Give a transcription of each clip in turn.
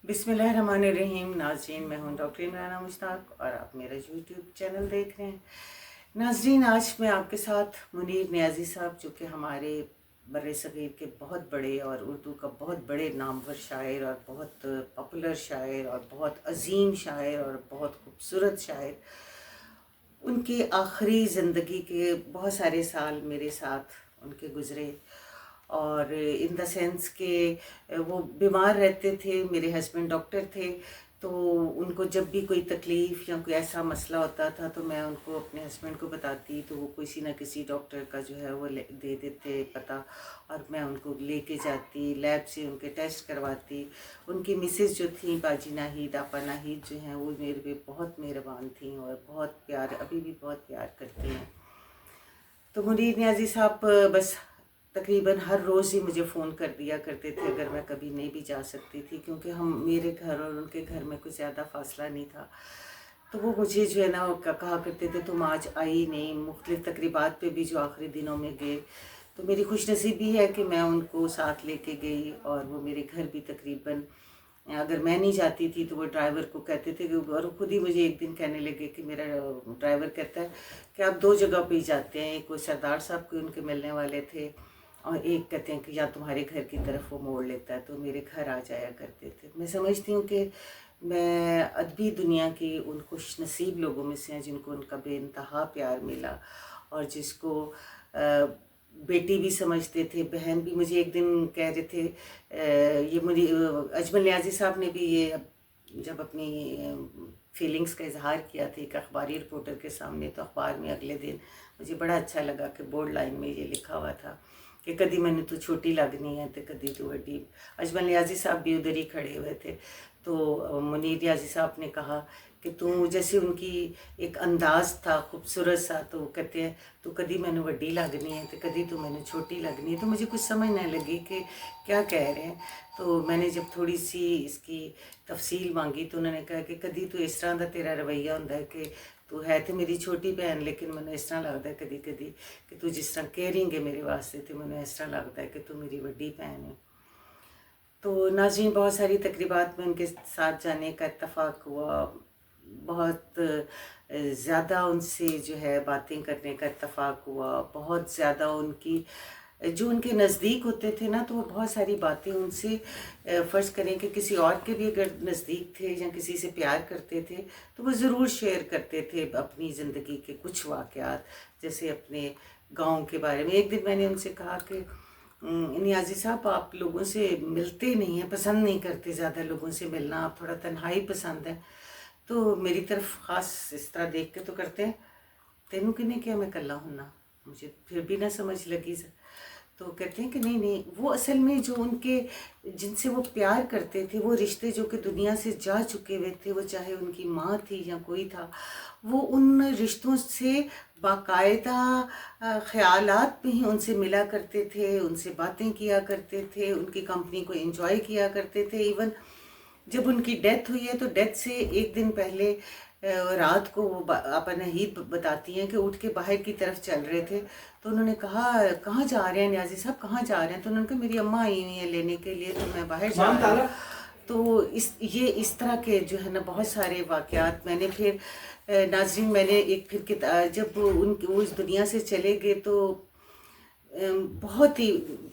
बिस्मिल्लाहिर्रहमानिर्रहीम। नाज़रीन, मैं हूं डॉक्टर इमरान मुश्ताक और आप मेरा यूट्यूब चैनल देख रहे हैं। नाज़रीन, आज मैं आपके साथ मुनीर नियाज़ी साहब, जो कि हमारे बर सग़ीर के बहुत बड़े और उर्दू का बहुत बड़े नामवर शायर और बहुत पॉपुलर शायर और बहुत अजीम शायर और बहुत खूबसूरत शायर, उनकी आखिरी ज़िंदगी के बहुत सारे साल मेरे साथ उनके गुज़रे। और इन द सेंस कि वो बीमार रहते थे, मेरे हस्बैंड डॉक्टर थे, तो उनको जब भी कोई तकलीफ़ या कोई ऐसा मसला होता था तो मैं उनको अपने हस्बैंड को बताती, तो वो किसी ना किसी डॉक्टर का जो है वो दे देते पता, और मैं उनको लेके जाती, लैब से उनके टेस्ट करवाती। उनकी मिसेज़ जो थी बाजी नाहिद, आपा नाहिद, जो हैं वो मेरे पे बहुत मेहरबान थी और बहुत प्यार, अभी भी बहुत प्यार करती हैं। तो मुनीर नियाज़ी साहब बस तकरीबन हर रोज़ ही मुझे फ़ोन कर दिया करते थे अगर मैं कभी नहीं भी जा सकती थी, क्योंकि मेरे घर और उनके घर में कुछ ज़्यादा फ़ासला नहीं था। तो वो मुझे जो है ना वो कहा करते थे, तुम आज आई नहीं। मुख्तलिफ़ तकरीबात पे भी जो आखिरी दिनों में गए, तो मेरी खुशनसीबी है कि मैं उनको साथ लेके गई। और वो मेरे घर भी तकरीबन, अगर मैं नहीं जाती थी तो वो ड्राइवर को कहते थे कि, और वो खुद ही मुझे एक दिन कहने लगे कि मेरा ड्राइवर कहता है कि आप दो जगह पे ही जाते हैं, एक वो सरदार साहब को उनके मिलने वाले थे और एक कहते हैं कि या तुम्हारे घर की तरफ वो मोड़ लेता है, तो मेरे घर आ जाया करते थे। मैं समझती हूँ कि मैं अदबी दुनिया की उन खुश नसीब लोगों में से हैं जिनको उनका बेइंतहा प्यार मिला, और जिसको बेटी भी समझते थे, बहन भी। मुझे एक दिन कह रहे थे, ये मुझे अजमल नियाज़ी साहब ने भी ये जब अपनी फीलिंग्स का इजहार किया था एक अखबारी रिपोर्टर के सामने, तो अखबार में अगले दिन मुझे बड़ा अच्छा लगा कि बोर्ड लाइन में ये लिखा हुआ था कि कदी मैंने तो छोटी लगनी है तो कदी तो वड्डी। अजमल नियाज़ी साहब भी उधर ही खड़े हुए थे, तो मुनीर नियाज़ी साहब ने कहा कि तू, जैसे उनकी एक अंदाज़ था खूबसूरत सा, तो कहते हैं तो कदी मैंने वड्डी लगनी है तो कदी तो मैंने छोटी लगनी है। तो मुझे कुछ समझ नहीं लगी कि क्या कह रहे हैं। तो मैंने जब थोड़ी सी इसकी तफसील मांगी तो उन्होंने कहा कि कदी तो इस तरह का तेरा रवैया होंदा है कि तू है तो मेरी छोटी भैन, लेकिन मैंने इस तरह लगता है कदी कदी कि तू जिस तरह केयरिंग है मेरे वास्ते, तो मैंने इस तरह लगता है कि तू मेरी वड्डी भैन है। तो नाज़रीन, बहुत सारी तकरीबात में उनके साथ जाने का इत्तफ़ाक़ हुआ, बहुत ज़्यादा उनसे जो है बातें करने का इत्तफ़ाक़ हुआ, बहुत ज़्यादा उनकी जो उनके नज़दीक होते थे ना, तो वो बहुत सारी बातें उनसे, फ़र्ज़ करें कि किसी और के भी अगर नज़दीक थे या किसी से प्यार करते थे तो वो ज़रूर शेयर करते थे अपनी ज़िंदगी के कुछ वाक़यात, जैसे अपने गांव के बारे में। एक दिन मैंने उनसे कहा कि नियाज़ी साहब, आप लोगों से मिलते नहीं हैं, पसंद नहीं करते ज़्यादा लोगों से मिलना, आप थोड़ा तन्हाई पसंद है। तो मेरी तरफ ख़ास इस तरह देख के तो करते हैं, तेनू किने क्या मैं कल्ला हुन्ना। मुझे फिर भी ना समझ लगी। तो कहते हैं कि नहीं नहीं, वो असल में जो उनके, जिनसे वो प्यार करते थे, वो रिश्ते जो कि दुनिया से जा चुके हुए थे, वो चाहे उनकी माँ थी या कोई था, वो उन रिश्तों से बाकायदा ख़यालात में ही उनसे मिला करते थे, उनसे बातें किया करते थे, उनकी कंपनी को एंजॉय किया करते थे। इवन जब उनकी डेथ हुई है तो डेथ से एक दिन पहले रात को वो आपा नाहिद बताती हैं कि उठ के बाहर की तरफ चल रहे थे, तो उन्होंने कहा कहाँ जा रहे हैं नियाज़ी साहब, कहाँ जा रहे हैं? तो उन्होंने कहा मेरी अम्मा आई हुई हैं लेने के लिए, तो मैं बाहर जा रही हूँ। तो इस तरह के जो है ना बहुत सारे वाक़यात मैंने फिर नाज़रीन, मैंने एक फिर जब वो इस दुनिया से चले गए तो बहुत ही,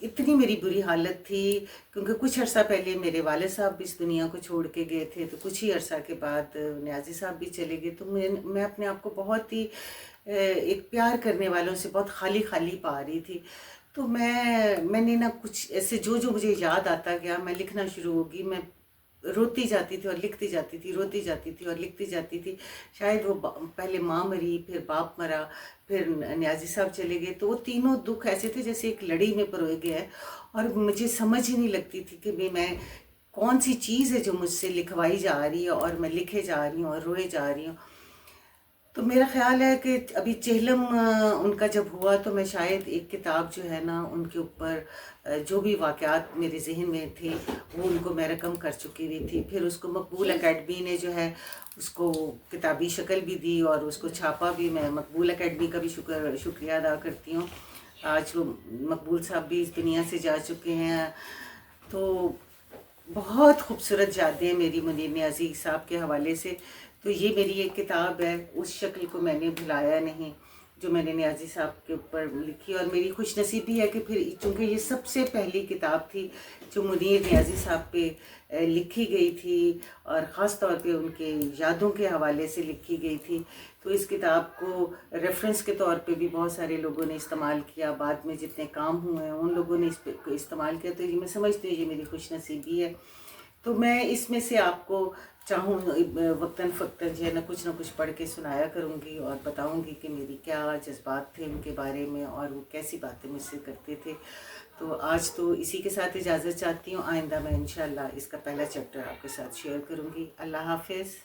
इतनी मेरी बुरी हालत थी, क्योंकि कुछ अर्सा पहले मेरे वाले साहब भी इस दुनिया को छोड़ के गए थे, तो कुछ ही अरसा के बाद नियाज़ी साहब भी चले गए। तो मैं अपने आप को बहुत ही एक प्यार करने वालों से बहुत खाली खाली पा रही थी। तो मैंने ना कुछ ऐसे जो जो मुझे याद आता गया, मैं लिखना शुरू होगी। मैं रोती जाती थी और लिखती जाती थी, रोती जाती थी और लिखती जाती थी। शायद वो पहले माँ मरी, फिर बाप मरा, फिर नियाज़ी साहब चले गए, तो वो तीनों दुख ऐसे थे जैसे एक लड़ी में पिरोए गए हैं, और मुझे समझ ही नहीं लगती थी कि मैं कौन सी चीज़ है जो मुझसे लिखवाई जा रही है और मैं लिखे जा रही हूँ और रोए जा रही हूँ। तो मेरा ख़्याल है कि अभी चेहलम उनका जब हुआ तो मैं शायद एक किताब जो है ना उनके ऊपर जो भी वाक़यात मेरे ज़हन में थे वो उनको मैं रकम कर चुकी हुई थी। फिर उसको मकबूल एकेडमी ने जो है उसको किताबी शक्ल भी दी और उसको छापा भी। मैं मकबूल एकेडमी का भी शुक्रिया अदा करती हूँ। आज वो मकबूल साहब भी इस दुनिया से जा चुके हैं। तो बहुत खूबसूरत यादें हैं मेरी मुनीर नियाज़ी साहब के हवाले से। तो ये मेरी एक किताब है, उस शक्ल को मैंने भुलाया नहीं जो मैंने नियाज़ी साहब के ऊपर लिखी। और मेरी खुशनसीबी है कि फिर चूँकि ये सबसे पहली किताब थी जो मुनीर नियाज़ी साहब पे लिखी गई थी और ख़ास तौर पे उनके यादों के हवाले से लिखी गई थी, तो इस किताब को रेफरेंस के तौर पे भी बहुत सारे लोगों ने इस्तेमाल किया। बाद में जितने काम हुए हैं उन लोगों ने को इस्तेमाल किया। तो ये मैं समझती हूँ ये मेरी खुशनसीबी है। तो मैं इसमें से आपको चाहूँ वक्तन फ़क्तन जो है ना कुछ पढ़ के सुनाया करूँगी और बताऊँगी कि मेरी क्या जज्बात थे उनके बारे में और वो कैसी बातें मुझसे करते थे। तो आज तो इसी के साथ इजाज़त चाहती हूँ। आइंदा मैं इंशाल्लाह इसका पहला चैप्टर आपके साथ शेयर करूँगी। अल्लाह हाफ़िज़।